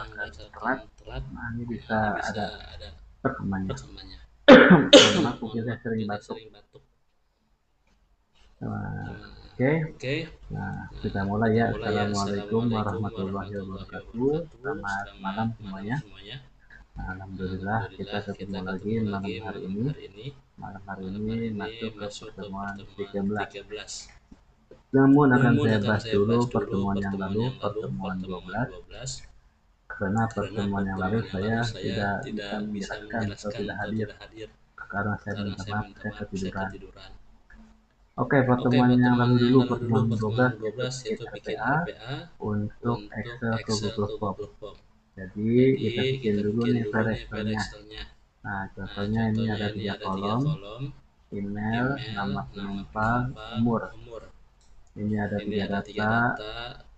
misalkan telat, nah ini bisa ada rekamannya. Maaf, mungkin saya sering batuk. Oke. Nah, kita mulai ya. Assalamualaikum warahmatullahi wabarakatuh. Selamat malam semuanya. Nah, alhamdulillah kita ketemu lagi malam hari ini. Malam hari ini masuk ke pertemuan 13. Namun akan saya bahas dulu pertemuan yang lalu, pertemuan 12. Karena pertemuan yang lalu saya tidak bisa menjelaskan atau tidak hadir. Karena saya minta maaf, saya ketiduran. Oke, pertemuan yang lalu dulu, pertemuan 12 yaitu bikin RPA untuk Excel ke Google Form. Jadi kita bikin dulu nih file Excelnya. Nah, contohnya ini ada 3 kolom, email, nama penumpang, umur. Ini ada 3 data,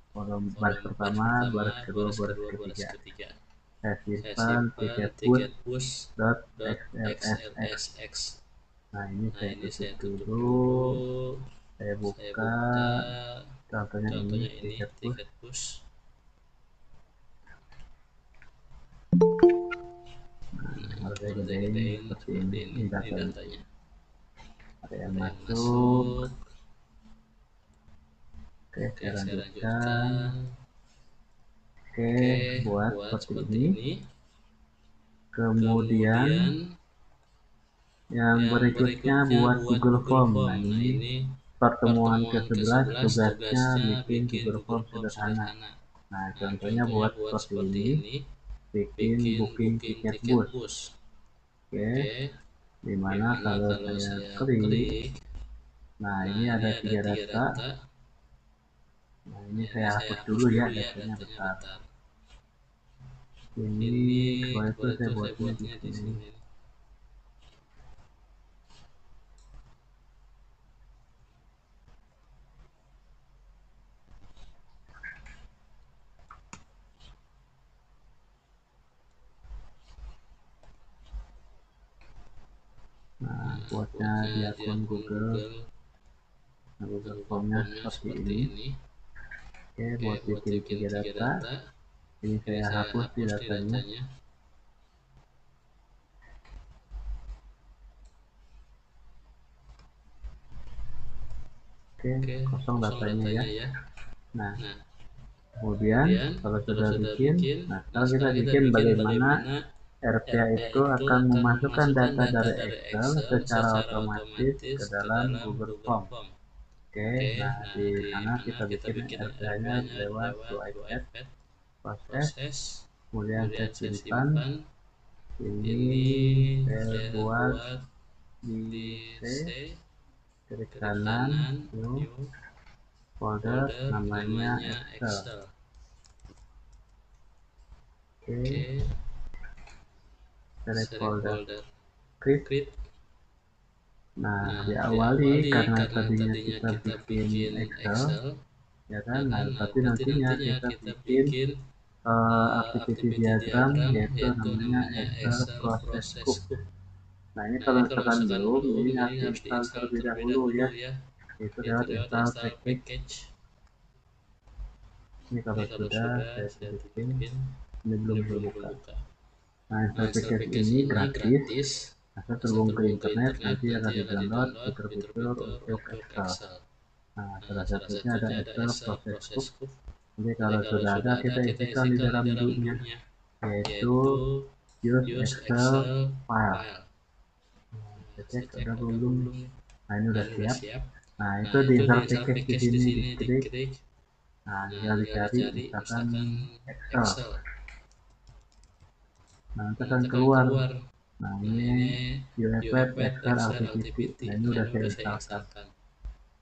kolom baris pertama, baris kedua, baris ketiga. Saya simpan tiket push.xlsx. Nah, ini saya tutup dulu. Saya buka, contohnya ini tiket push. Nah, harus saya gedein seperti ini datanya. Ada yang masuk. Oke, saya lanjutkan. Oke, buat seperti ini. Kemudian yang berikutnya buat Google Form. Nah, ini pertemuan ke-11, tugasnya bikin Google Form sederhana. Nah, contohnya buat seperti ini, bikin booking tiket bus. Oke, dimana kalau saya klik, nah ini ada 3 data. Nah, ini saya hapus dulu ya, datanya besar. Ini kalau itu saya buatnya di sini. Nah, buatnya di akun Google. Nah, Google Formnya seperti ini. Oke, buat bikin 3 data. Ini saya hapus di datanya. Oke, kosong datanya ya. Nah, kemudian kalau sudah bikin, nah sekarang kita bikin bagaimana RPA itu akan memasukkan data dari Excel secara otomatis ke dalam Google Form. Oke, nah di sana kita bikin RPA-nya lewat iPad, proses, kemudian saya simpan. Ini saya buat di C, klik kanan, new, folder namanya Excel. Oke, select folder, create. Nah, diawali karena tadinya kita bikin Excel, ya kan? Nah, tapi nantinya kita bikin activity diagram, yaitu namanya Excel Process Scope. Nah, ini kalau misalkan belum, ini harus install terlebih dahulu ya, itu lewat install package. Ini kalau sudah saya bikin, ini belum terbuka. Nah, install package ini gratis, asal terhubung ke internet, nanti akan di-download fitur-fitur untuk Excel. Nah, salah satunya ada Excel Process Scope. Jadi kalau sudah ada, kita isikan di dalam do-nya, yaitu use Excel file. Kita cek ada belum. Nah, ini udah siap. Nah, itu di install package di sini, diklik. Nah, tinggal dicari misalkan Excel. Nah, nanti akan keluar. Nah, ini UFF Excel Activity. Nah, ini udah saya instalkan.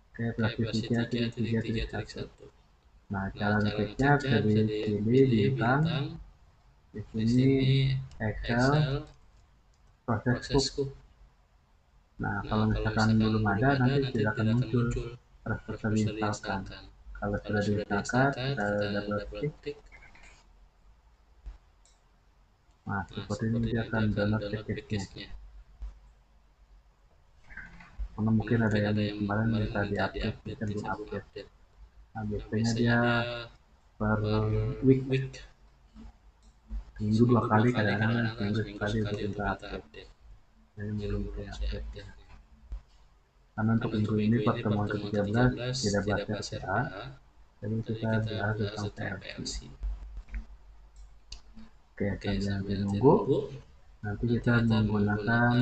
Oke, Classification 3.1. Nah, cara ngeceknya bisa dipilih bintang. Di sini Excel Process Scope. Nah, kalau misalkan belum ada, nanti tidak akan muncul, harus tetap diinstalkan. Kalau sudah diinstalkan, kita double klik. Nah, seperti ini dia akan download package-nya. Karena mungkin ada yang kemarin minta di-update, kita belum update. Nah, biasanya dia per week. Seminggu 2 kali, kadang-kadang kan seminggu sekali untuk minta update. Jadi belum saya update ya. Karena untuk minggu ini pertemuan ke-13 tidak bahas RPA, jadi kita bahas tentang PLC. Oke, sambil nanti nunggu, nanti kita menggunakan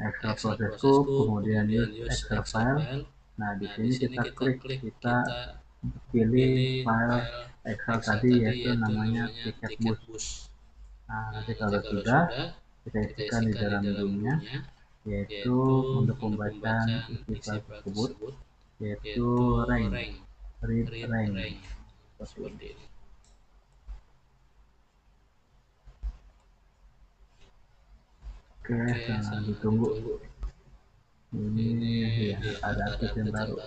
Excel Process Scope, kemudian use Excel file. Nah, di sini kita klik, kita pilih file Excel tadi, yaitu namanya tiket bus. Nah, nanti kalau sudah, kita isikan di dalam roomnya, yaitu untuk pembacaan isi file tersebut, yaitu rank, read rank, seperti ini. Oke, ditunggu. Ini ya ada update yang baru.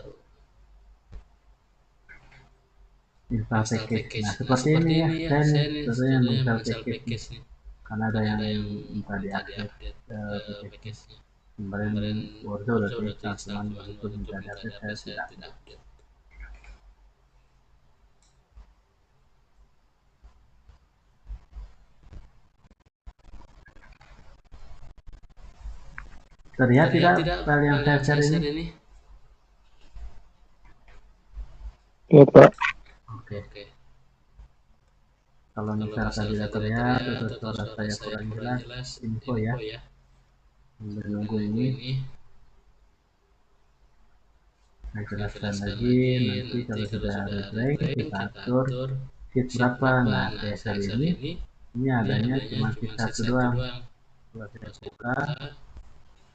Install package. Nah, seperti ini ya, saya sebenarnya menginstal package nih. Karena ada yang minta diupdate package-nya. Kemarin Word udah diinstal, cuman begitu minta diupdate saya tidak update. Terlihat tidak file yang saya share ini? Lihat Pak. Oke. Kalau misalkan tidak terlihat atau suara saya kurang jelas, info ya. Menunggu ini. Saya jelaskan lagi, nanti kalau sudah read rank, kita atur sheet berapa. Nah, kayak kali ini adanya cuma sheet 1 doang. Kalau saya buka,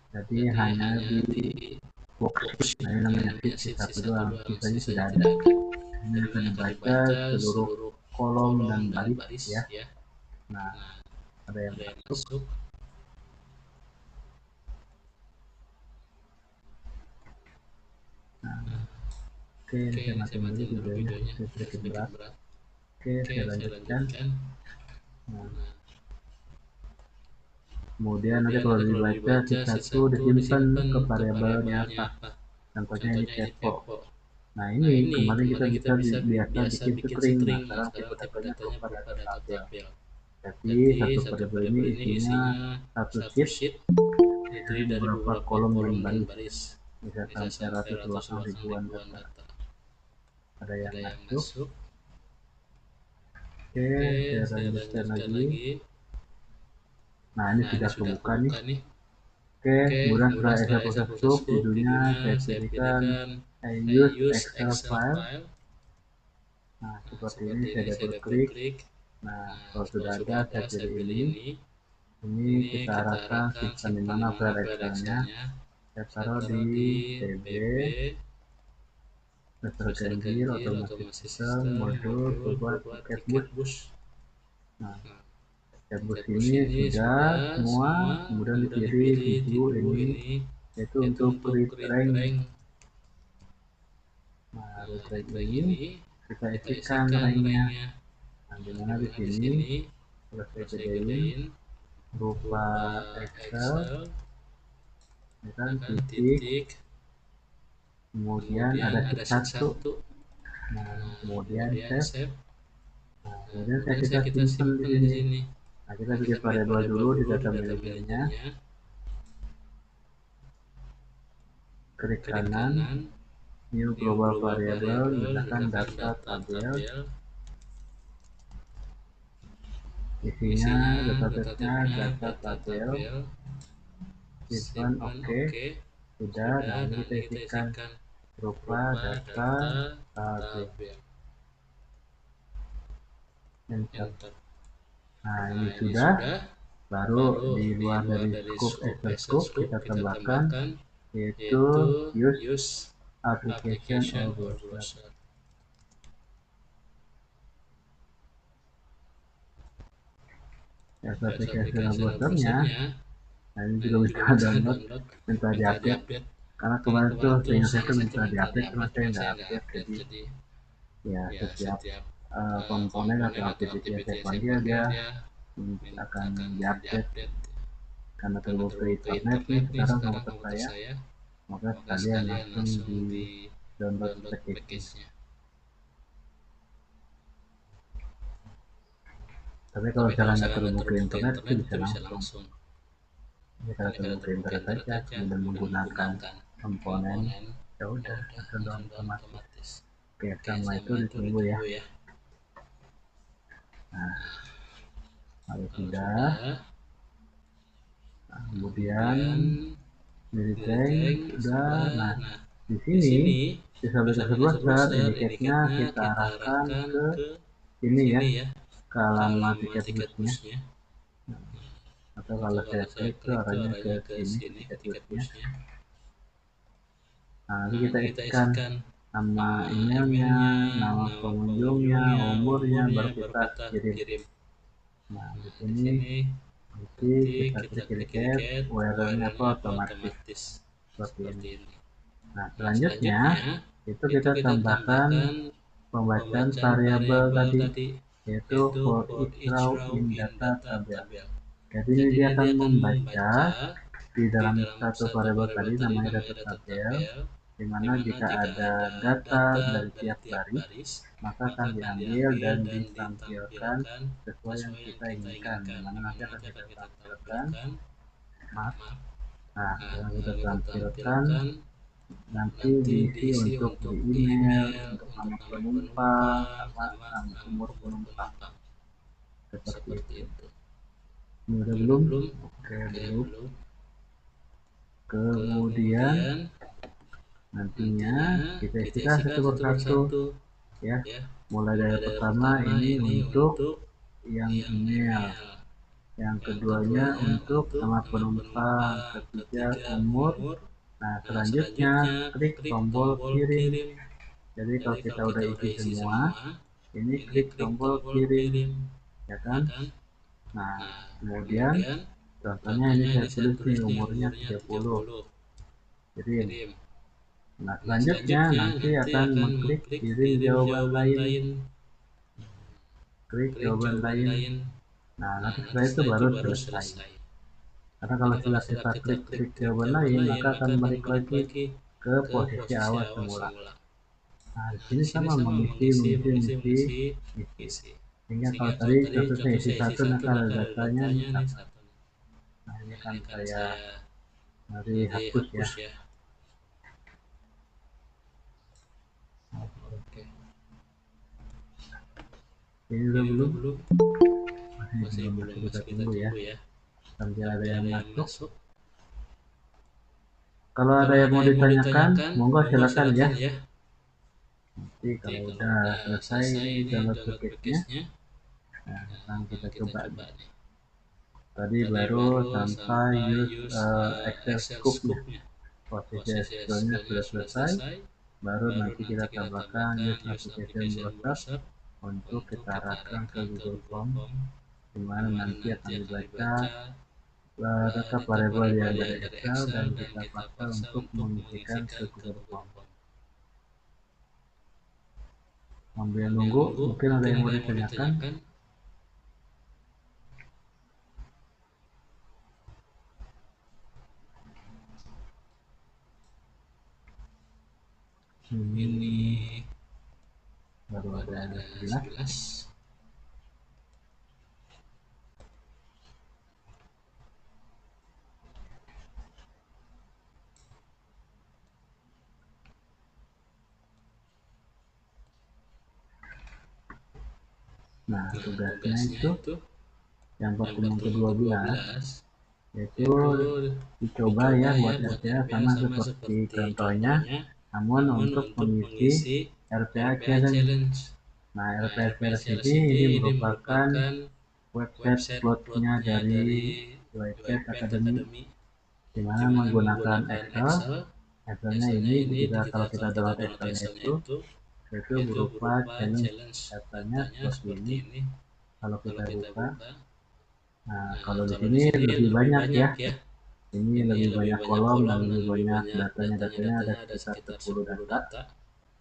jadi hanya di worksheet, nah ini namanya sheet 1 doang, sisanya tidak ada. Ini akan dibaca seluruh kolom dan baris ya. Nah, ada yang masuk. Nah, oke, saya matiin dulu videonya, saya sedikit berat. Oke, saya lanjutkan. Nah, kemudian nanti kalau dibaca sheet 1 disimpan ke variabelnya apa. Contohnya ini kepo. Nah, ini kemarin kita biasa bikin string. Nah, sekarang tipe datanya berupa data tabel. Jadi satu variabel ini isinya satu sheet dari beberapa kolom dan baris, bisa sampai ratusan ribuan data. Ada yang masuk. Oke, saya lanjutkan lagi. Nah, ini sudah kebuka nih. Oke, kemudian setelah Excel Process Scope, judulnya saya pilihkan I use Excel file. Nah, seperti ini saya double klik. Nah, kalau sudah ada, saya pilih ini. Ini kita arahkan simpan di mana file Excel-nya. Saya taruh di DB, Master Ganjil, Otomatis System, Modul, Sobat, Tiket Bus. Nah, tiket bus ini sudah semua, kemudian dipilih hijau ini, yaitu untuk read rank. Nah, read rank ini kita isikan ranknya. Nah, dimana di sini sudah saya bedain berupa Excel, ya kan, titik, kemudian ada sheet 1. Nah, kemudian save. Nah, kemudian kita simpan di sini. Nah, kita bikin variabel dulu di data manajernya. Klik kanan, new global variable, misalkan data tabel. Isinya database-nya data tabel. Simpan oke. Sudah, dan ini kita isikan berupa data tabel. Enter. Nah, ini sudah. Baru di luar dari scope Excel scope kita tambahkan, yaitu use application or browser. Application or browsernya, nah ini juga bisa download, minta diupdate. Karena kemarin tuh seingat saya tuh minta diupdate, cuma saya nggak update. Jadi ya setiap komponen atau aktivitas yang saya panggil dia akan diupdate. Karena terbukti internet nih sekarang komputer saya, maka sekalian langsung di download package-nya. Tapi kalau misalnya nggak terhubung ke internet itu bisa langsung. Jadi kalau terhubung ke internet saja, kemudian menggunakan komponen, ya udah langsung doang otomatis. Oke, sama itu ditunggu ya. Nah, kalau sudah, nah, kemudian detect sudah. Nah, di sini disabilitas browser indicate-nya kita arahkan ke ini ya, ke alamat tiket busnya. Atau kalau saya klik tuh arahnya ke sini, ke tiket busnya. Nah, nanti kita isikan nama emailnya, nama pengunjungnya, umurnya, baru kita kirim. Nah, di sini nanti kita klik etiket, URL-nya apa otomatis seperti ini. Nah, selanjutnya itu kita tambahkan pembacaan variabel tadi, yaitu for each row in data tabel. Jadi ini dia akan membaca di dalam satu variabel tadi namanya data tabel, di mana jika ada data dari tiap baris, maka akan diambil dan ditampilkan sesuai yang kita inginkan, di mana nanti akan kita tampilkan, maaf, nah yang kita tampilkan nanti diisi untuk di email, untuk nama penumpang, sama umur penumpang, seperti itu. Ini udah belum? Oke, belum. Kemudian nantinya kita isikan satu persatu ya. Mulai dari pertama ini untuk yang email, yang keduanya untuk nama penumpang, ketiga umur. Nah, selanjutnya klik tombol kirim. Jadi kalau kita udah isi semua, ini klik tombol kirim, ya kan? Nah, kemudian contohnya ini saya tulis nih umurnya 30. Kirim. Nah, selanjutnya nanti akan mengklik kirim jawaban lain. Klik jawaban lain. Nah, nanti setelah itu baru selesai. Karena kalau setelah kita klik jawaban lain, maka akan balik lagi ke posisi awal semula. Nah, di sini sama mengisi. Sehingga kalau tadi contohnya isi satu, nah kalau datanya ini satu. Nah, ini kan saya mari hapus ya. Oke. Ini udah belum? Masih belum masuk, kita tunggu ya. Sambil ada yang masuk. Kalau ada yang mau ditanyakan, monggo silakan ya. Nanti kalau udah selesai download package-nya, nah sekarang kita coba nih. Tadi baru sampai use Excel scoop-nya. Posisi SQL-nya sudah selesai. Baru nanti kita tambahkan use application browser untuk kita arahkan ke Google Form, di mana nanti akan dibaca data variabel yang dari Excel dan kita pakai untuk mengisikan ke Google Form. Sambil nunggu, mungkin ada yang mau ditanyakan. Ini baru ada 11. Nah, tugasnya itu yang pertemuan ke-12 yaitu dicoba ya buat RPA sama seperti contohnya, namun untuk mengisi RPA Challenge. Nah, RPA Challenge ini merupakan website plotnya dari Whitecast Academy, di mana menggunakan Excel. Excelnya ini ketika kalau kita download Excelnya itu berupa challenge, datanya seperti ini. Kalau kita buka, nah kalau di sini lebih banyak ya. Ini lebih banyak kolom dan lebih banyak datanya. Datanya ada sekitar 10 data.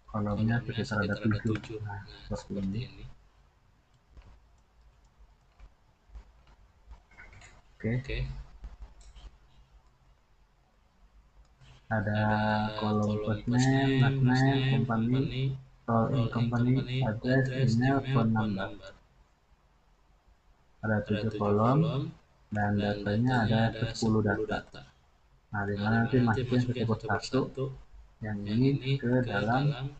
Kolomnya sekitar ada 7. Nah, seperti ini. Oke. Ada kolom first name, last name, company, role in company, address, email, phone number. ada 7 kolom dan datanya ada 10 data. Nah, dimana nanti masukin satu persatu yang ini ke dalam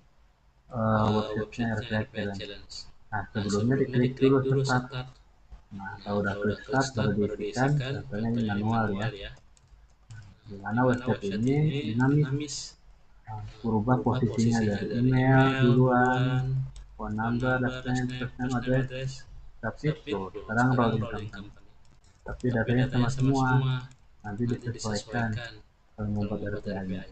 websitenya RPA Challenge. Nah, sebelumnya diklik dulu start. Nah, kalau udah klik start baru diisikan, datanya ini manual ya. Dimana website ini dinamis, berubah posisinya dari email duluan, phone number, first name, address, tapi tuh sekarang routing company. Tapi datanya sama semua, nanti disesuaikan kalau membuat RPA-nya.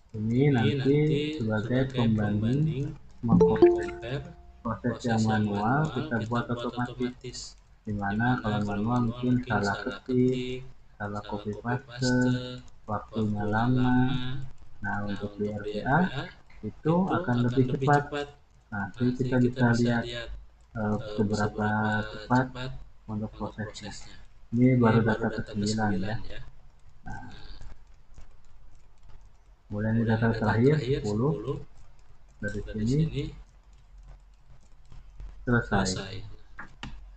Ini nanti sebagai pembanding mengcompare proses yang manual kita buat otomatis. Dimana kalau manual mungkin salah ketik, salah copy paste, waktunya lama. Nah, untuk di RPA itu akan lebih cepat. Nanti kita bisa lihat seberapa cepat untuk prosesnya. Ini baru data ke-9 ya. Nah, kemudian ini data terakhir 10. Dari sini selesai.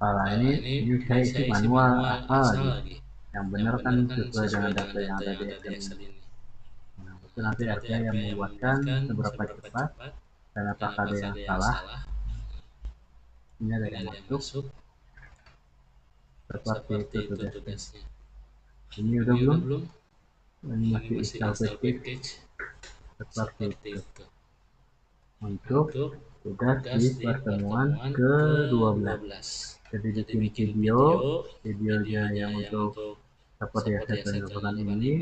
Kalau ini saya isi manual asal lagi. Yang benar kan sesuai dengan data yang ada di Excel ini. Nah, itu nanti RPA yang membuatkan seberapa cepat dan apakah ada yang salah. Ini ada yang masuk. Seperti itu tugasnya. Ini udah belum? Ini masih install package. Seperti itu. Untuk tugas di pertemuan ke-12. Jadi bikin videonya yang untuk seperti yang saya tunjukkan ini,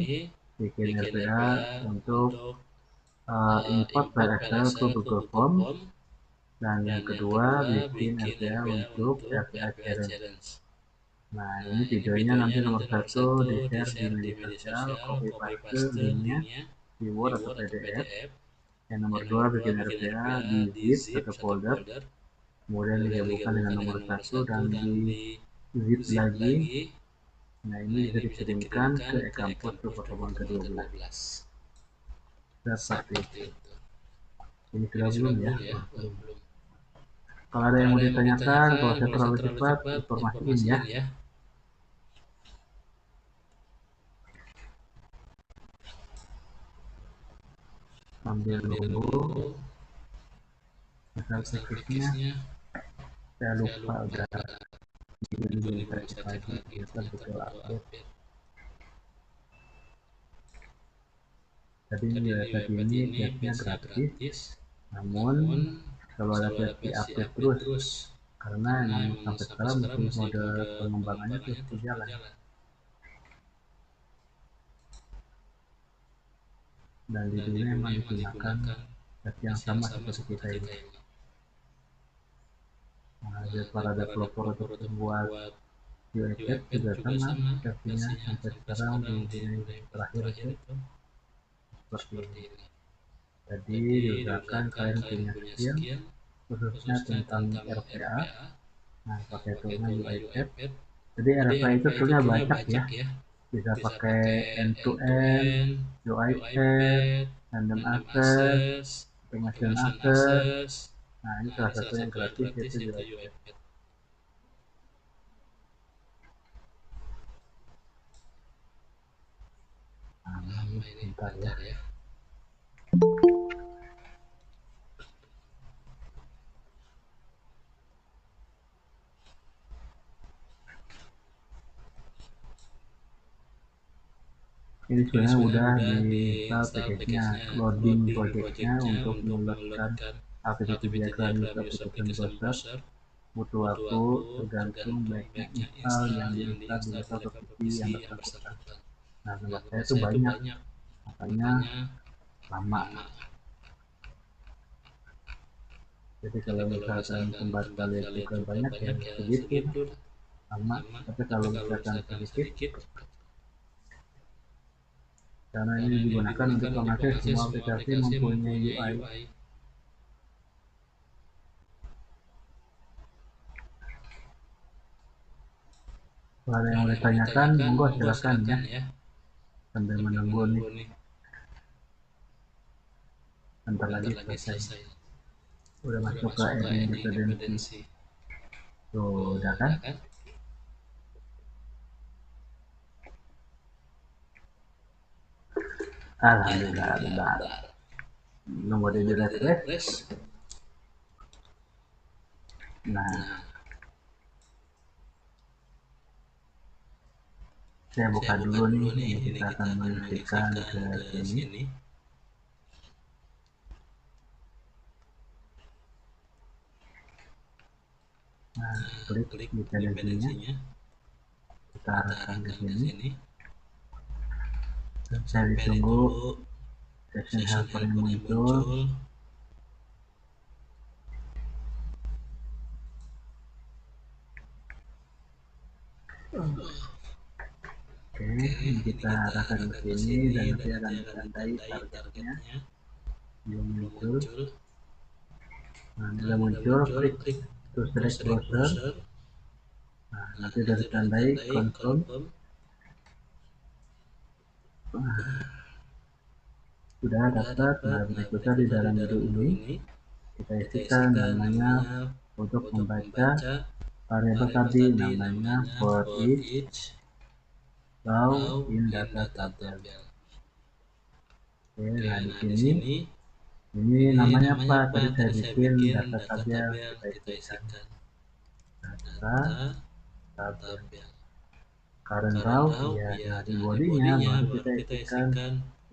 bikin RPA untuk import file Excel ke Google Form, dan yang kedua bikin RPA untuk RPA Challenge. Nah, ini videonya nanti nomor 1 di share di media sosial, copy paste linknya di Word atau PDF. Yang nomor 2 bikin RPA di zip atau folder, kemudian digabungkan dengan nomor 1 dan di zip lagi. Nah, ini bisa dikirimkan ke e-kampus ke pertemuan ke-12. Seperti itu. Ini sudah belum ya? Kalau ada yang mau ditanyakan, kalau saya terlalu cepat, informasiin ya. Sambil nunggu asal teknisnya, saya lupa udah ini saya cek lagi, ternyata betul update. Tadi ini versinya gratis, namun kalau ada versi update terus, karena yang sampai sekarang masih mode pengembangannya terus berjalan. Dan di dunia memang digunakan versi yang sama seperti kita ini. Nah, para developer untuk membuat UI juga sama versinya sampai sekarang di dunia terakhir itu seperti ini. Jadi diusahakan kalian punya skill khususnya tentang RPA. Nah, pakai toolnya UiPath. Jadi RPA itu toolnya banyak ya. Bisa pakai end-to-end, UiPath, random access, automation access. Nah, ini salah satu yang gratis yaitu UiPath. Nah, ini sebentar ya. Ini sebenarnya udah di install package-nya, loading project-nya untuk meloadkan aktiviti diagram user application browser. Butuh waktu tergantung baiknya install yang diinstal di laptop atau PC yang bersangkutan. Nah, tempat saya itu banyak, makanya lama. Jadi kalau misalkan tempat kalian juga banyak ya segitu lama. Tapi kalau misalkan sedikit, karena ini digunakan untuk mengakses semua aplikasi mempunyai UI. Kalau ada yang mau ditanyakan, monggo silakan ya. Sambil menunggu nih. Bentar lagi selesai. Udah masuk ke adding dependency. Tuh, udah kan? Alhamdulillah, bentar. Nunggu di refresh. Nah, saya buka dulu nih. Ini kita akan menyisipkan ke sini. Nah, klik dependensinya. Kita arahkan ke sini. Saya ditunggu session helper yang muncul. Oke, kita arahkan ke sini dan nanti akan ditandai targetnya. Belum muncul. Nah, sudah muncul, klik to select browser. Nah, nanti sudah ditandai confirm. Sudah dapat. Nah, berikutnya di dalam menu ini kita isikan namanya untuk membaca variabel tadi, namanya for each row in data tabel. Oke, nah di sini ini namanya apa? Tadi saya bikin data tabel, kita isikan data tabel. Current row, ya di bodinya baru kita isikan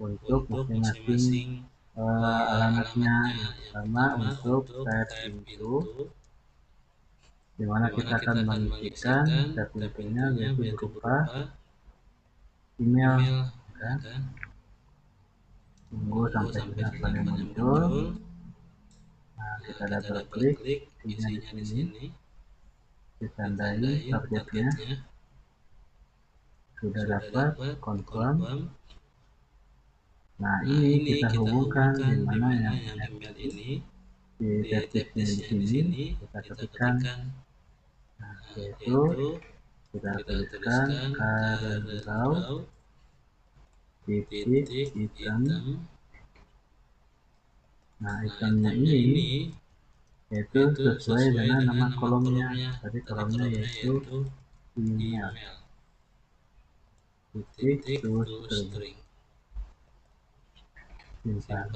untuk masing-masing alamatnya. Yang pertama untuk tab into, dimana kita akan mengisikan tab intonya yaitu berupa email, kan? Tunggu sampai sinyalnya muncul. Nah, kita double klik isinya di sini, ditandai targetnya. Sudah dapat, confirm. Nah, ini kita hubungkan di mana yang ini di servisnya di sini kita ketikkan. Nah, yaitu kita tuliskan current row titik item. Nah, itemnya ini yaitu sesuai dengan nama kolomnya. Tadi kolomnya yaitu email titik to string. Simpan.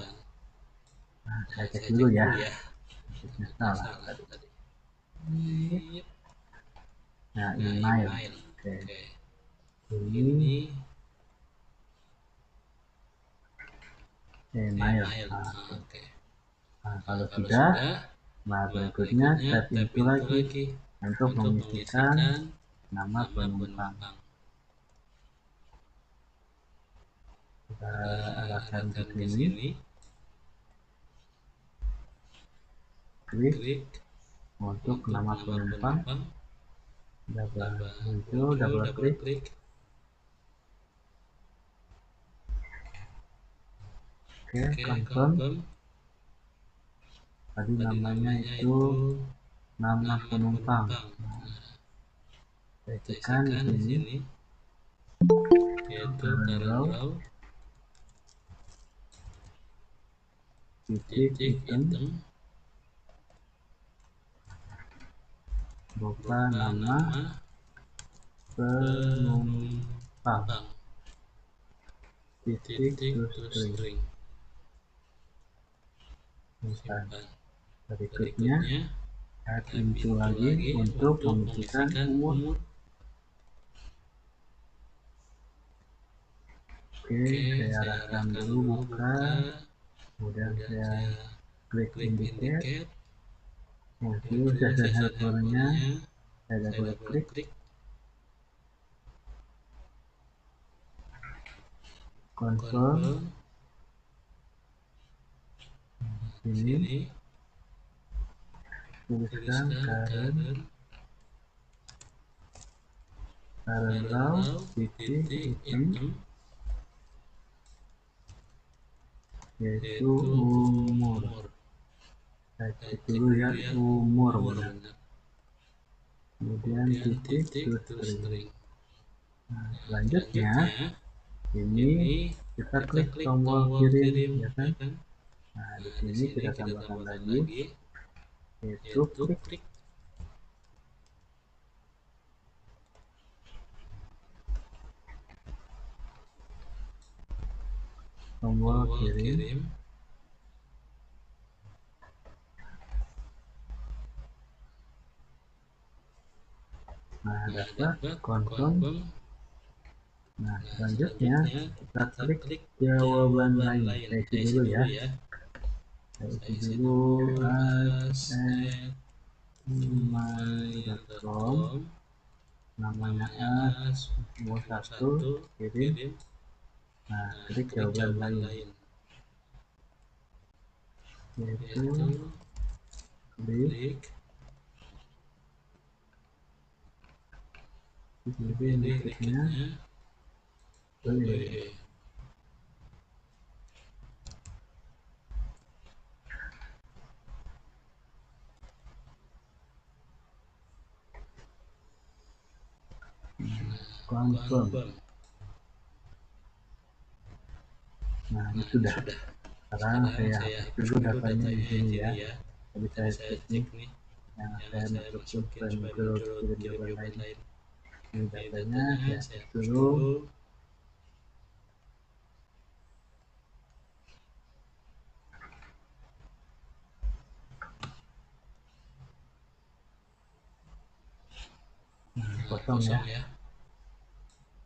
Nah, saya cek dulu ya. Salah tadi. Nah, email. Oke. Ini email. Nah, kalau sudah, nah berikutnya tab itu lagi untuk mengisikan nama penumpang. Kita arahkan ke sini. Klik untuk nama penumpang. Muncul, double klik. Oke, confirm. Tadi namanya itu nama penumpang. Saya tekan di sini. Yaitu row titik item berupa nama penumpang titik to string. Berikutnya add into lagi untuk mengisikan umur. Oke, saya arahkan dulu buka, kemudian saya klik indicate. Muncul session helpernya, saya double klik. Confirm. Sini tuliskan current row titik item yaitu umur. Saya cek dulu ya, umur benar. Kemudian titik to string. Nah, selanjutnya ini kita klik tombol kirim, ya kan? Nah, di sini kita tambahkan lagi yaitu klik tombol kirim. Nah, dapat confirm. Nah, selanjutnya kita klik jawaban lain. Saya isi dulu ya. Saya isi dulu @gmail.com, namanya @1, kirim. Nah, klik jawaban lain, yaitu klik pilih berikutnya boleh. Confirm. Nah, ini sudah. Sekarang saya hapus dulu datanya di sini ya. Tadi saya cek nih, yang saya masukin grup kirim jawaban lain. Ini datanya saya hapus dulu. Nah, kosong ya,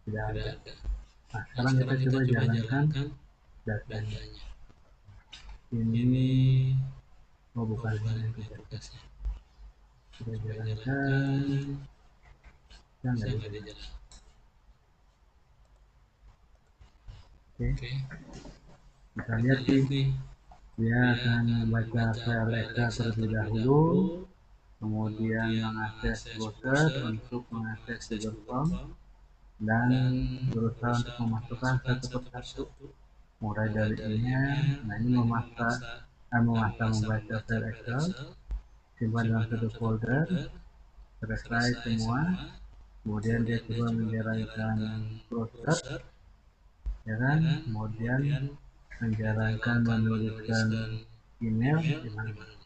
tidak ada. Nah, sekarang kita coba jalankan datanya. Ini bukan ini kita jalankan, ya nggak bisa jalan. Oke, kita lihat nih, dia akan membaca file Excel terlebih dahulu, kemudian mengakses browser untuk mengakses Google Form, dan berusaha untuk memasukkan satu persatu mulai dari email. Nah, ini membaca membaca file Excel, simpan dalam satu folder, selesai semua. Kemudian dia coba menjalankan browser, ya kan? Kemudian menjalankan menuliskan email di mana?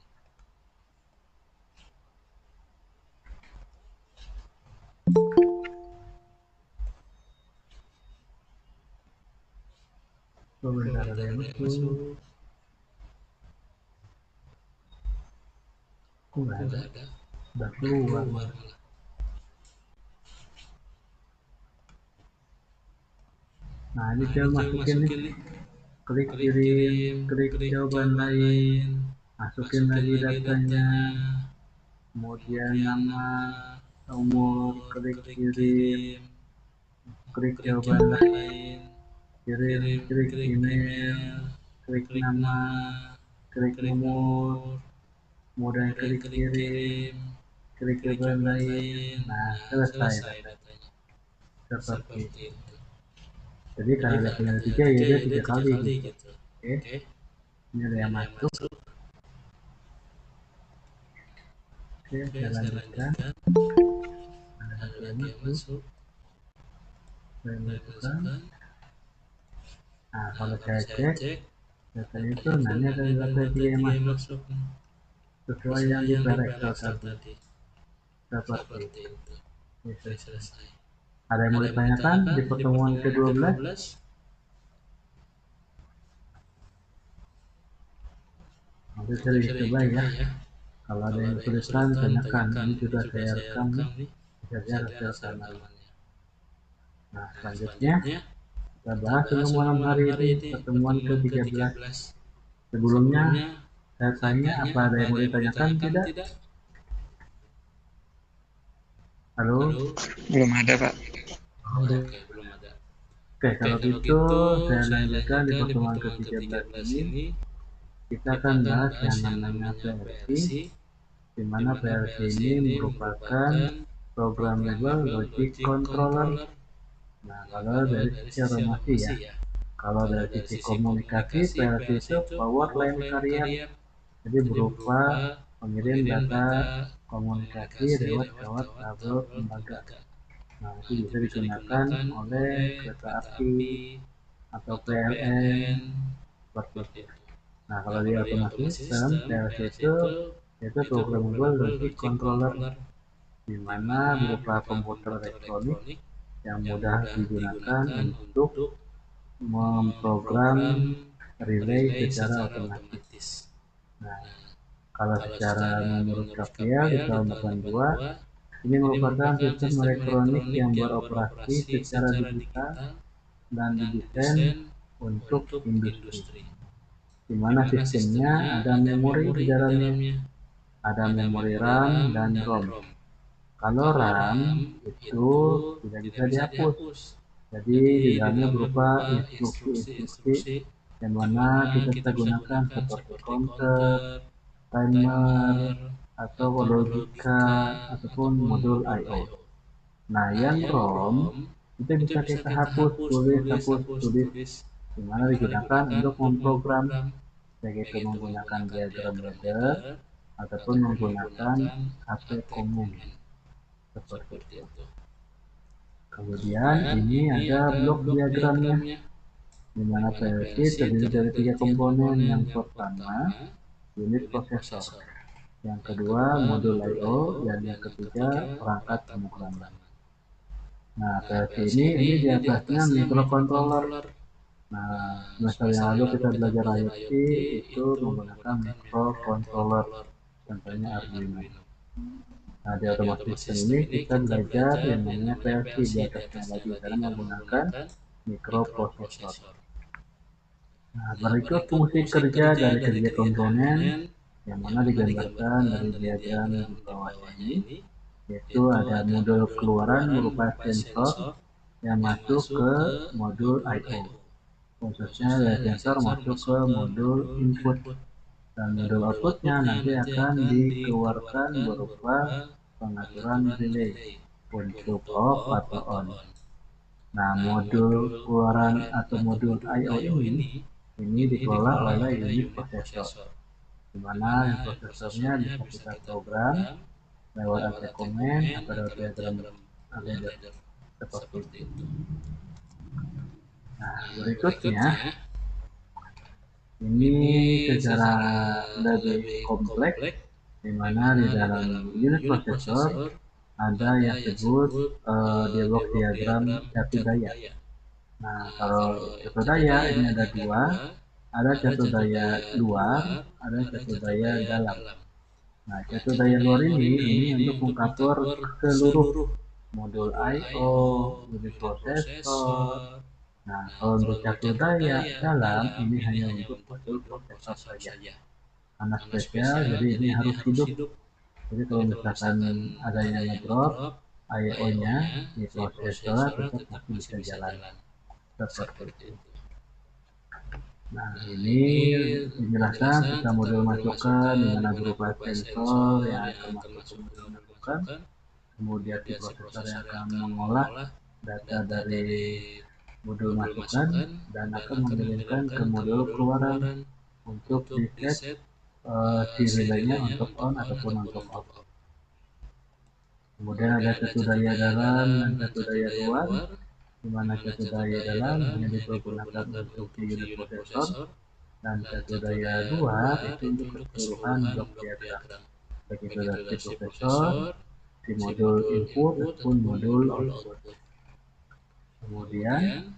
Sebentar, ada yang masuk. Kok nggak ada? Udah keluar malah. Nah, ini saya masukin nih. Klik kirim, klik jawaban lain, masukin lagi datanya, kemudian nama, umur, klik kirim, klik jawaban lain, kirim, klik email, klik nama, klik nomor, kemudian klik kirim, klik jawaban lain. Nah, selesai datanya. Seperti itu. Jadi kalau ada tinggal 3 ya dia 3 kali gitu. Oke, ini ada yang masuk. Oke, saya lanjutkan. Ada satu yang masuk. Saya masukkan. Nah, kalau saya cek datanya itu, nah ini ada data 3 yang masuk sesuai yang di file Excel tadi. Seperti itu. Oke, selesai. Ada yang mau ditanyakan di pertemuan ke-12? Nanti saya coba ya. Kalau ada yang kesulitan, tanyakan. Ini sudah saya rekam nih. Biasanya hasil rekamannya. Nah, selanjutnya kita bahas untuk malam hari ini pertemuan ke-13. Sebelumnya saya tanya, apa ada yang mau ditanyakan? Tidak? Halo? Belum ada, Pak. Oke, belum ada. Oke, kalau gitu saya lanjutkan di pertemuan ke-13 ini. Kita akan bahas yang namanya PLC, di mana PLC ini merupakan programmable logic controller. Nah, kalau dari sisi otomasi ya. Kalau dari sisi komunikasi, PLC itu power line carrier, jadi berupa pengirim data komunikasi lewat kawat kabel tembaga. Nah, itu bisa digunakan oleh kereta api atau PLN seperti itu. Nah, kalau di otomasi sistem, PLC itu yaitu programmable logic controller, di mana berupa komputer elektronik yang mudah digunakan untuk memprogram relay secara otomatis. Nah, kalau secara menurut KPL di tahun 82, ini merupakan sistem elektronik yang beroperasi secara digital dan didesain untuk industri, di mana sistemnya ada memori di dalamnya, ada memori RAM dan ROM. Kalau RAM itu tidak bisa dihapus, jadi di dalamnya berupa instruksi-instruksi yang mana kita bisa gunakan seperti counter, timer, atau logika, ataupun modul I/O. Nah, yang ROM itu bisa kita hapus, tulis, di mana digunakan untuk memprogram, baik itu menggunakan diagram ladder ataupun menggunakan HP command seperti itu. Kemudian ini ada blok diagramnya, di mana PLC terdiri dari 3 komponen. Yang pertama, unit prosesor. Yang kedua, modul I/O, dan yang ketiga, perangkat pemrograman. Nah, PLC ini di atasnya microcontroller. Nah, semester yang lalu kita belajar IoT itu menggunakan microcontroller, contohnya Arduino. Nah, di otomatis system ini kita belajar yang namanya PLC di atasnya lagi karena menggunakan microprosesor. Nah, berikut fungsi kerja dari ketiga komponen yang mana digambarkan dari diagram di bawahnya ini, yaitu ada modul keluaran berupa sensor yang masuk ke modul I/O. Khususnya dari sensor masuk ke modul input, dan modul outputnya nanti akan dikeluarkan berupa pengaturan relay untuk off atau on. Nah, modul keluaran atau modul I/O ini dikelola oleh unit prosesor, di mana prosesornya bisa kita program lewat AT command atau lewat diagram ladder seperti itu. Nah, berikutnya ini secara lebih kompleks, di mana di dalam unit prosesor ada yang disebut di blok diagram satu daya. Nah, kalau satu daya ini ada dua, ada satu daya luar, ada satu daya dalam. Nah, satu daya luar ini untuk mengcover seluruh modul I/O, unit prosesor. Nah, kalau untuk satu daya dalam ini hanya untuk modul prosesor saja. Karena spesial, jadi ini harus hidup. Jadi kalau misalkan ada yang ngedrop I/O-nya di prosesor tetap masih bisa jalan seperti itu. Nah, ini dijelaskan kita modul masukkan di mana berupa sensor yang akan masuk ke modul masukkan, kemudian si prosesor yang akan mengolah data dari modul masukkan dan akan mengirimkan ke modul keluaran untuk di set si relaynya untuk on ataupun untuk off. Kemudian ada satu daya dalam dan satu daya luar, di mana satu daya dalam hanya dipergunakan untuk di unit prosesor dan satu daya luar itu untuk keseluruhan blok diagram, baik itu dari si prosesor, si modul input ataupun modul output. Kemudian,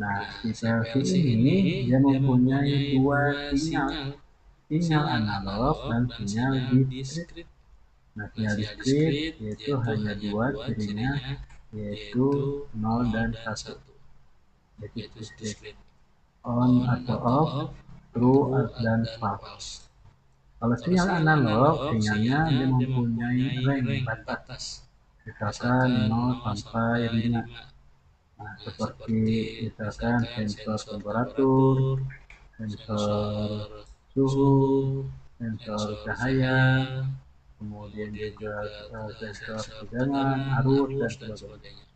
nah, si PLC ini dia mempunyai dua sinyal analog dan sinyal diskrit. Nah, sinyal diskrit yaitu hanya dua cirinya, yaitu 0 dan 1. Jadi diskrit on atau off, true dan false. Kalau sinyal analog, sinyalnya dia mempunyai range batas, misalkan 0 sampai 5. Nah, seperti misalkan sensor temperatur, sensor suhu, sensor cahaya, kemudian juga sensor tegangan, arus, dan sebagainya.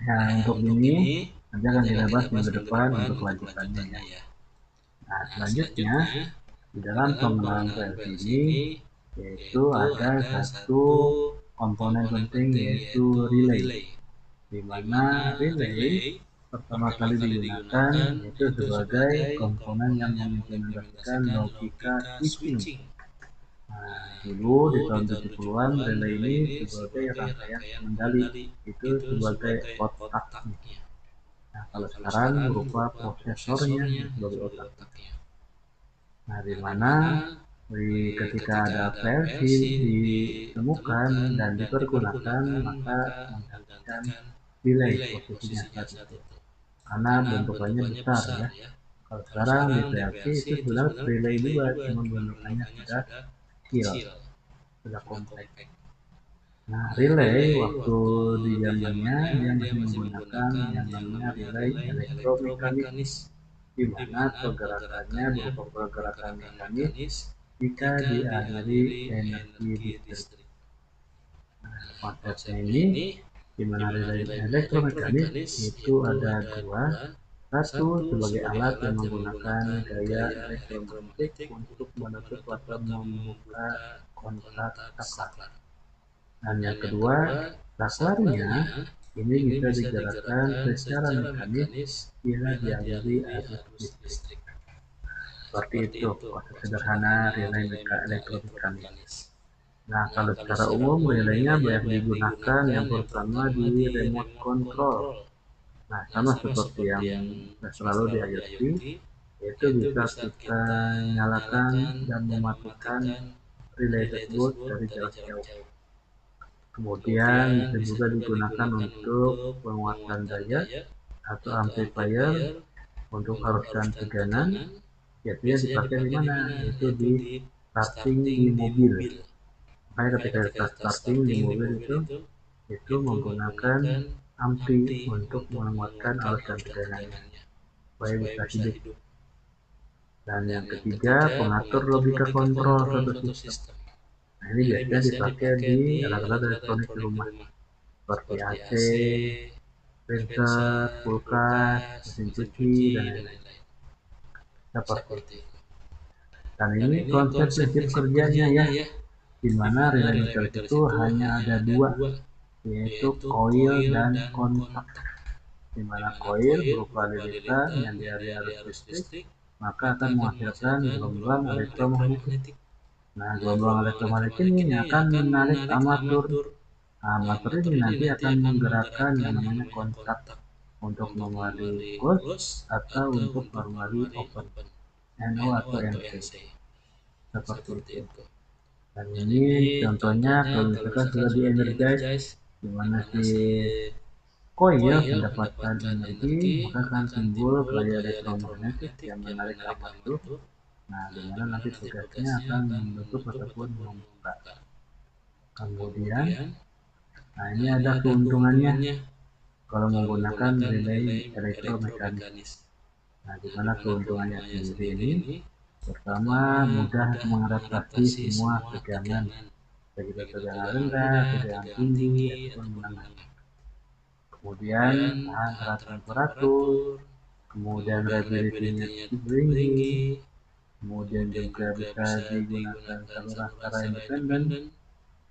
Nah, untuk ini nanti akan kita bahas minggu depan untuk kelanjutannya ya. Nah, selanjutnya di dalam pengenalan PLC ini yaitu ada satu komponen penting yaitu relay, di mana relay pertama kali digunakan yaitu sebagai komponen yang mengimplementasikan logika switching. Dulu di tahun 70-an relay ini sebagai rangkaian pengendali, itu sebagai otaknya. Nah, kalau sekarang berupa prosesornya sebagai otaknya. Nah, di mana ketika ada versi ditemukan dan dipergunakan, maka menggantikan delay posisinya saat itu. Karena bentukannya besar ya. Kalau sekarang di PLC itu sebenarnya relay juga, cuma bentukannya sudah kecil, sudah kompleks. Nah, relay waktu di zamannya dia masih menggunakan yang namanya relay elektromekanis, di mana pergerakannya berupa pergerakan mekanis jika dialiri energi listrik. Nah, konsepnya ini di mana relay elektromekanis itu ada dua. Satu, sebagai alat yang menggunakan gaya elektromagnetik untuk menutup atau membuka kontak saklar. Dan yang kedua, saklarnya ini bisa digerakkan secara mekanis bila dialiri arus listrik. Seperti itu konsep sederhana relay elektromekanis. Nah, kalau secara umum relaynya banyak digunakan yang pertama di remote control. Nah, sama seperti yang selalu di IoT, yaitu bisa kita nyalakan dan mematikan relay tersebut dari jarak jauh. Kemudian bisa juga digunakan untuk penguatan daya atau amplifier untuk arus dan teganan. Biasanya dipakai di mana? Yaitu di starting di mobil. Makanya ketika kita starting di mobil itu menggunakan ampli untuk menguatkan arus dan teganannya supaya bisa hidup. Dan yang ketiga, pengatur logika kontrol suatu sistem. Nah, ini biasanya dipakai di alat-alat elektronik di rumah seperti AC, printer, kulkas, mesin cuci, dan lain-lain. Seperti itu. Dan ini konsep prinsip kerjanya ya, di mana relay mekanis itu hanya ada dua, yaitu coil dan kontak. Di mana coil berupa lilitan yang dialiri arus listrik, maka akan menghasilkan gelombang elektromagnetik. Nah, gelombang elektromagnetik ini akan menarik armatur. Armatur ini nanti akan menggerakkan yang namanya kontak untuk normali close atau untuk normali open, NO atau NC. Seperti itu. Dan ini contohnya kalau misalkan sudah di-energize, di mana si coil mendapatkan energi, maka akan timbul gaya elektromagnetik yang menarik armatur. Nah, di mana nanti tugasnya akan menutup ataupun membuka. Kemudian, nah ini ada keuntungannya kalau menggunakan relay elektromekanis. Nah, di mana keuntungannya sendiri ini? Pertama, mudah mengadaptasi semua tegangan, baik itu tegangan rendah, tegangan tinggi, ataupun menengah. Kemudian tahan terhadap temperatur, kemudian reliability-nya tinggi, kemudian juga bisa digunakan secara independen,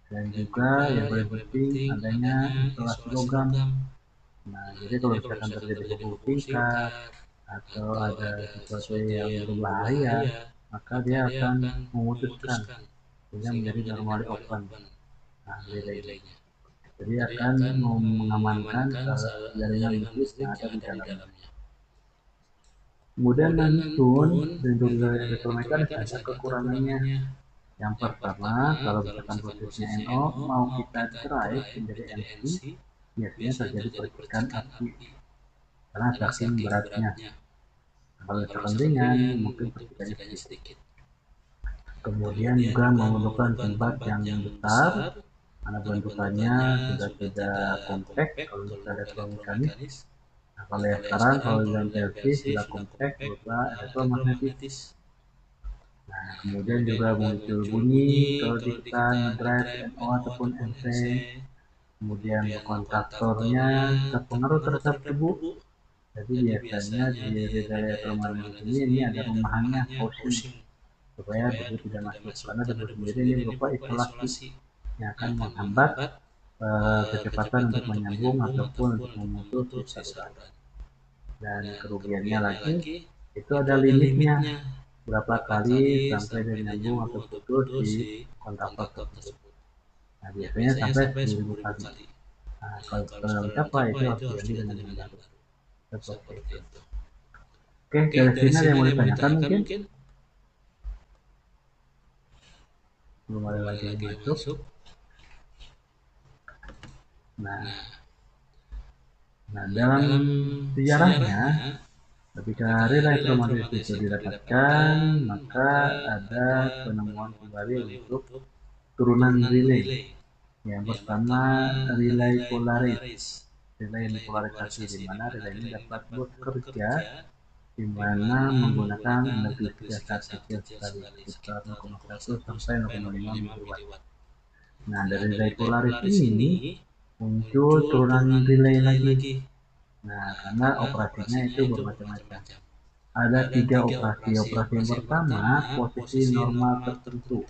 dan juga yang paling penting adanya isolasi logam. Nah, jadi kalau misalkan terjadi hubung tingkat atau ada sesuatu yang berbahaya, maka dia akan memutuskan sehingga menjadi normally open. Nah, relaynya. Jadi akan mengamankan jaringan listrik yang ada di dalamnya. Kemudian namun untuk elektromekanis ada kekurangannya. Yang pertama, kalau misalkan prosesnya NO mau kita drive menjadi NC, biasanya terjadi percikan api karena saking beratnya. Kalau misalkan ringan, mungkin percikannya sedikit. Kemudian juga memerlukan tempat yang besar, karena bentukannya sudah tidak kompak kalau untuk elektromekanis. Nah, kalau yang sekarang, kalau yang PLC sudah kompak berupa elektromagnetis. Nah, kemudian juga muncul bunyi kalau kita ngedrive NO ataupun NC. Kemudian kontaktornya terpengaruh terhadap debu. Jadi biasanya di relay elektromagnetis ini ada rumahannya housing supaya debu tidak masuk, karena debu sendiri ini berupa isolasi yang akan menghambat kecepatan untuk menyambung ataupun untuk memutus si saluran. Dan kerugiannya lagi itu ada limitnya. berapa kali sampai dia nyambung atau putus di kontaktor tersebut. Nah, biasanya sampai 10.000 kali. Nah, kalau sudah mencapai itu harus diganti dengan yang baru. Seperti itu. Oke, dari sini ada yang mau ditanyakan mungkin? Belum ada lagi yang masuk. Nah, dalam sejarahnya, ketika relay elektromagnetis itu didapatkan, maka ada penemuan kembali untuk turunan relay. Yang pertama, relay polaris. Relay yang dipolarisasi, di mana relay ini dapat bekerja di mana menggunakan energi listrik yang sangat kecil sekali, sekitar 0,1 sampai 0,5 miliwatt. Nah, dari relay polaris ini muncul turunan relay lagi. Nah, karena operasinya itu bermacam-macam. Ada 3 operasi. Operasi yang pertama, posisi normal tertentu.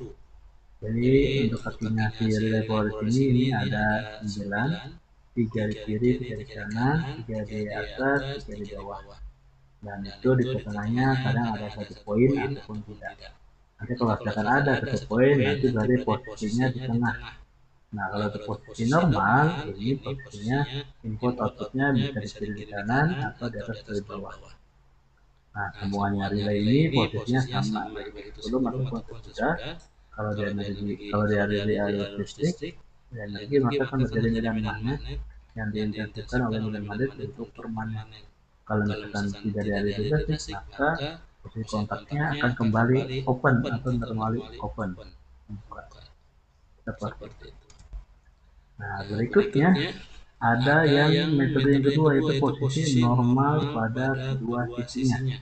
Jadi untuk kakinya si relay polaris ini ada 9, 3 di kiri, 3 di kanan, 3 di atas, 3 di bawah. Dan itu di tengahnya kadang ada 1 poin ataupun tidak. Nanti kalau misalkan ada 1 poin, nanti berarti posisinya di tengah. Nah, kalau untuk posisi normal, ini posisinya input outputnya bisa di kiri di kanan atau di atas atau di bawah. Nah, semuanya relay ini posisinya sama, baik itu sebelum ataupun sesudah. Kalau di arus listrik, energi maka akan terjadi medan magnet yang diintensifkan oleh medan magnet untuk permanen. Kalau misalkan tidak di arus listrik, maka posisi kontaknya akan kembali open atau normally open. Seperti itu. Nah, berikutnya ada yang metode yang kedua, yaitu posisi normal pada kedua sisinya.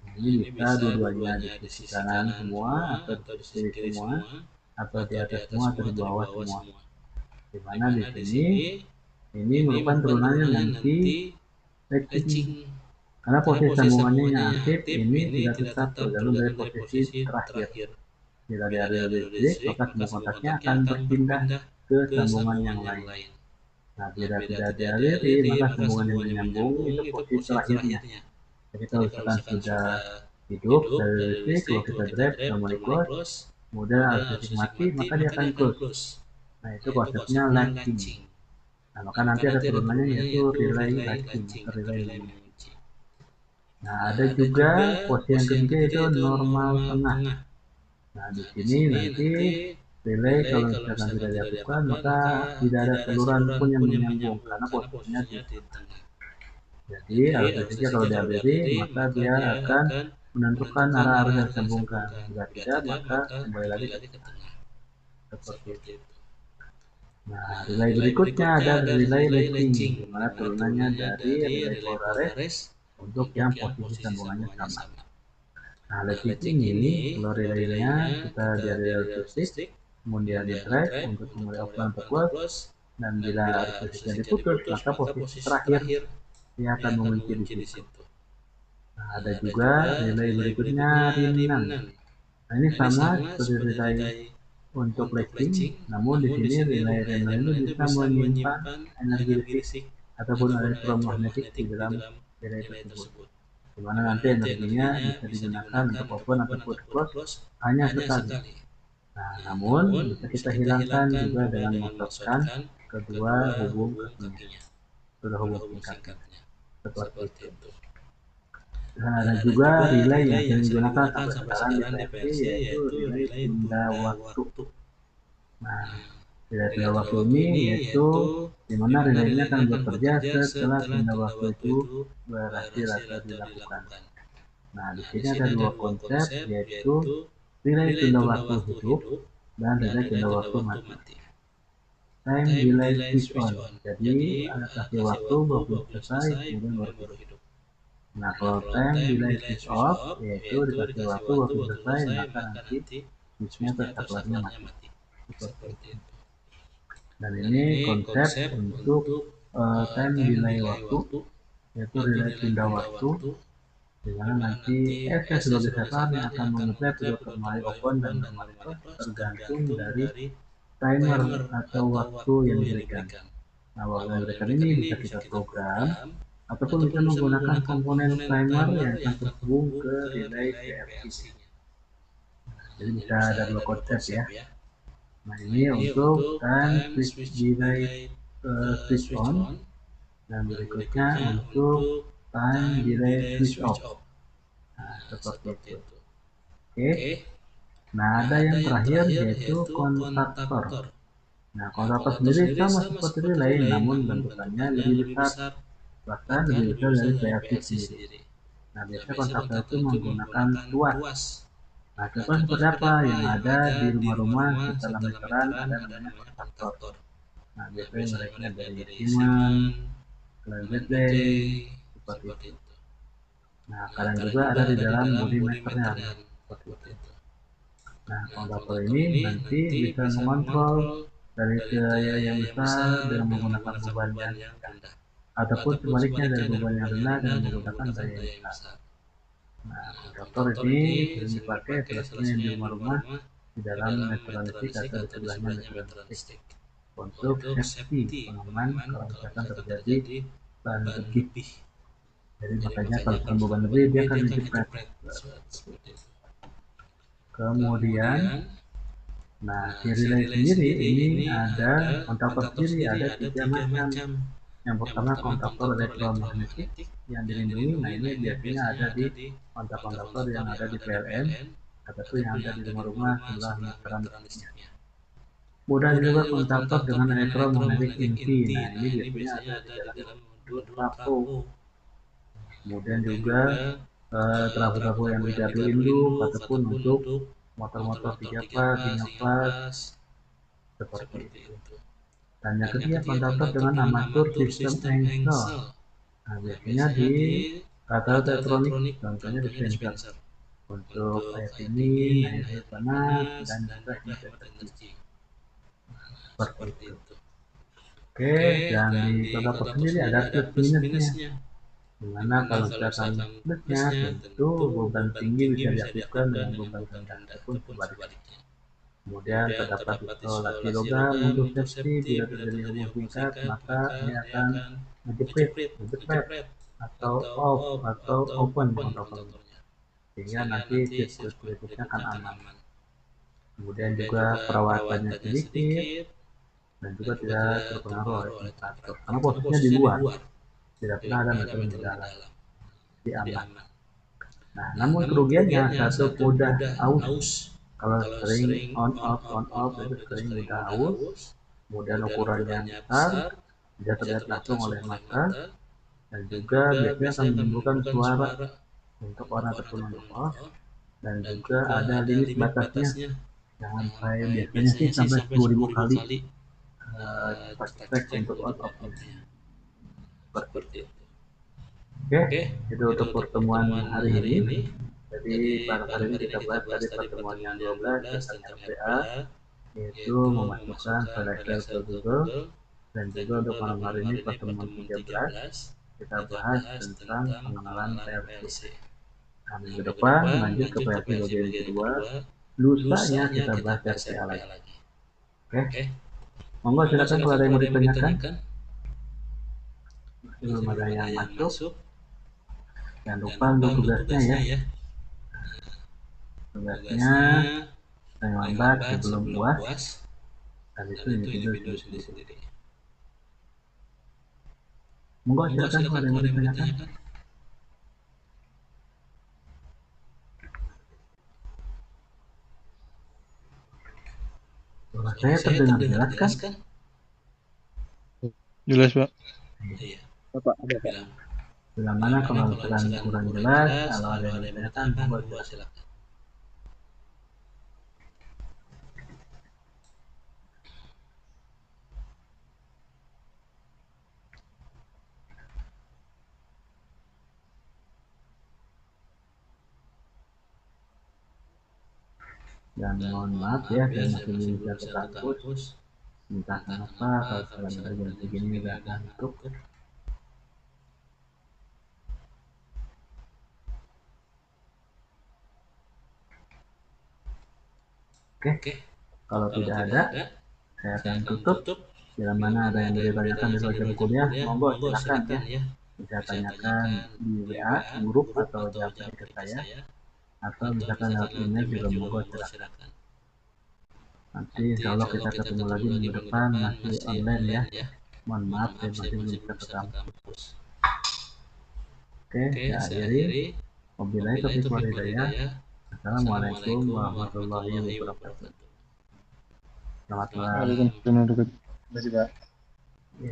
Nah, ini bisa dua-duanya di sisi kanan semua atau di sisi kiri semua atau di atas semua atau di bawah semua. Di mana di sini ini merupakan turunannya nanti latching. Karena posisi sambungannya yang aktif ini tidak tetap tergantung dari posisi terakhir. Bila di area listrik, maka semua kontaknya akan berpindah ke sambungan yang lain. Nah, bila tidak dialiri, maka sambungan yang menyambung itu posisi terakhirnya. Jadi kalau misalkan sudah hidup dari listrik, kalau kita drive sudah mulai close, kemudian arus listrik mati, maka dia akan close. Nah, itu konsepnya latching. Nah, maka nanti ada turunannya yaitu relay latching atau relay mengunci. Nah, ada juga posisi yang ketiga itu normal tengah. Nah, di sini nanti relay kalau misalkan tidak diaktifkan, maka tidak ada saluran pun yang menyambung karena posisinya di tengah. Jadi arus listriknya kalau dialiri, maka dia akan menentukan arah arus yang disambungkan. Jika tidak, maka kembali lagi ke tengah. Seperti itu. Nah, relay berikutnya ada relay latching, di mana turunannya dari relay polaris untuk yang posisi sambungannya sama. Nah, latching ini kalau relaynya kita dari arus listrik, kemudian di drive untuk memulai offline atau close, dan bila arus listriknya diputus, maka posisi terakhir dia akan mengunci di situ. Nah, ada juga relay berikutnya ringan. Nah, ini sama seperti relay untuk latching, namun di sini relay ringan ini bisa menyimpan energi listrik ataupun elektromagnetik di dalam relay tersebut, di mana nanti energinya bisa digunakan untuk open ataupun close hanya sekali. Nah, namun bisa kita hilangkan juga dengan memasukkan kedua hubung kakinya, kedua hubung singkatnya. Seperti itu. Nah, ada juga relay yang sering digunakan sampai sekarang di PLC, yaitu relay tunda waktu. Nah, relay tunda waktu ini yaitu di mana relaynya akan bekerja setelah tunda waktu itu berhasil atau dilakukan. Nah, di sini ada dua konsep, yaitu relay tunda waktu hidup dan relay tunda waktu mati. Time delay switch on, jadi ada kasih waktu baru selesai, kemudian baru hidup. Nah, kalau time delay switch off, yaitu dikasih waktu waktu selesai, maka nanti switchnya ke saklarnya mati. Seperti itu. Dan ini konsep untuk time delay waktu, yaitu relay tunda waktu, di mana nanti saya sebagai saklar yang akan mengecek sudah kembali open dan kembali close tergantung dari timer atau waktu yang diberikan. Nah, waktu yang diberikan ini bisa kita program ataupun bisa menggunakan komponen primer yang akan terhubung ke relay PLC. Jadi bisa ada dua konsep ya. Nah ini untuk time switch delay switch on, dan berikutnya untuk time delay switch off. Nah seperti itu. Oke. Nah ada yang terakhir yaitu kontaktor. Nah kontaktor sendiri sama seperti relay, namun bentukannya lebih besar, bahkan lebih besar dari PLC sendiri. Nah biasanya kontaktor itu menggunakan tuas. Nah, contoh seperti apa yang ada di rumah-rumah setelah meteran ada namanya kontaktor. Nah, biasanya mereknya dari Siemens, Legendary, seperti itu. Nah, kadang juga ada di dalam bodi meternya, seperti itu. Nah, kontaktor ini nanti bisa mengontrol dari gaya yang besar dengan menggunakan beban yang rendah, ataupun sebaliknya dari beban yang rendah dengan menggunakan gaya yang besar. Nah, kontaktor ini sering dipakai salah satunya yang di rumah-rumah, di dalam meteran listrik atau di sebelahnya meteran listrik, untuk safety, pengaman kalau misalkan terjadi bahan lebih. Jadi makanya kalau beban lebih dia akan dijepret. Kemudian, nah si relay sendiri ini ada kontaktor sendiri ada 3 macam. Yang pertama kontaktor elektromagnetik yang dilindungi. Nah ini biasanya ada di kontaktor yang ada di PLN ataupun yang ada di rumah-rumah sebelah meteran listriknya. Kemudian juga kontaktor dengan elektromagnetik inti. Nah ini biasanya ada di dalam modul trafo. Kemudian juga trafo-trafo yang di gardu induk ataupun untuk motor-motor 3 fase, 5 fase, seperti itu. Dan yang ketiga kontaktor dengan amatur sistem engsel. Nah biasanya di rata-rata elektronik, contohnya dispenser untuk air dingin, air panas, dan juga heat energy. Seperti itu. Oke, dan di kontaktor sendiri ada plus minusnya. Dimana kalau misalkan plusnya tentu beban tinggi bisa diaktifkan dengan beban rendah ataupun sebaliknya. Kemudian terdapat isolasi logam untuk safety. Bila terjadi hubung singkat maka ini akan menjepit atau off atau open kontaktornya, sehingga nanti sirkuit berikutnya akan aman. Kemudian juga perawatannya sedikit dan juga tidak terpengaruh oleh kontaktor karena posisinya di luar, tidak pernah ada meteran di dalam, jadi aman. Nah, namun kerugiannya satu mudah aus. Kalau sering on off itu sering mudah aus. Kemudian ukurannya besar, bisa terlihat langsung oleh mata, dan juga biasanya akan menimbulkan suara untuk orang ataupun untuk off, dan juga ada limit batasnya. Jangan sampai biasanya sih sampai 10.000 kali cepat untuk on off-nya. Seperti itu. Oke, itu untuk pertemuan hari ini. Jadi pada hari ini kita bahas tadi pertemuan yang 12 tentang RPA, yaitu memasukkan file Excel ke Google, dan juga untuk malam hari ini pertemuan 13 kita bahas tentang pengenalan PLC. Nah, minggu depan lanjut ke PLC bagian kedua, lusanya kita bahas RPA lagi. Oke, monggo silakan kalau ada yang mau ditanyakan. Belum ada yang masuk. Jangan lupa untuk tugasnya ya. Tugasnya paling lambat sebelum UAS, dan itu individu sendiri. Monggo silakan kalau ada yang mau ditanyakan. Suara saya terdengar jelas kan? Jelas, Pak. Iya. Pak, ada, Pak. Bila mana kalau misalkan kurang jelas, kalau ada yang ditanyakan, monggo silakan. Dan mohon maaf ya, saya masih bisa ke kampus. Entah kenapa kalau sekarang jam segini udah ngantuk. Oke, kalau tidak ada, saya akan tutup. Bila mana ada yang ditanyakan di jam kuliah, monggo silakan ya. bisa tanyakan di WA grup atau japri ke saya, atau misalkan lewat email juga monggo silakan. Nanti insya Allah kita ketemu lagi minggu depan, masih online ya. Mohon maaf saya masih belum bisa ke kampus. Oke, saya akhiri. Wabillahi taufiq wal hidayah. Assalamualaikum warahmatullahi wabarakatuh. Selamat malam. Waalaikumsalam warahmatullahi wabarakatuh. Terima kasih, Pak. Ya,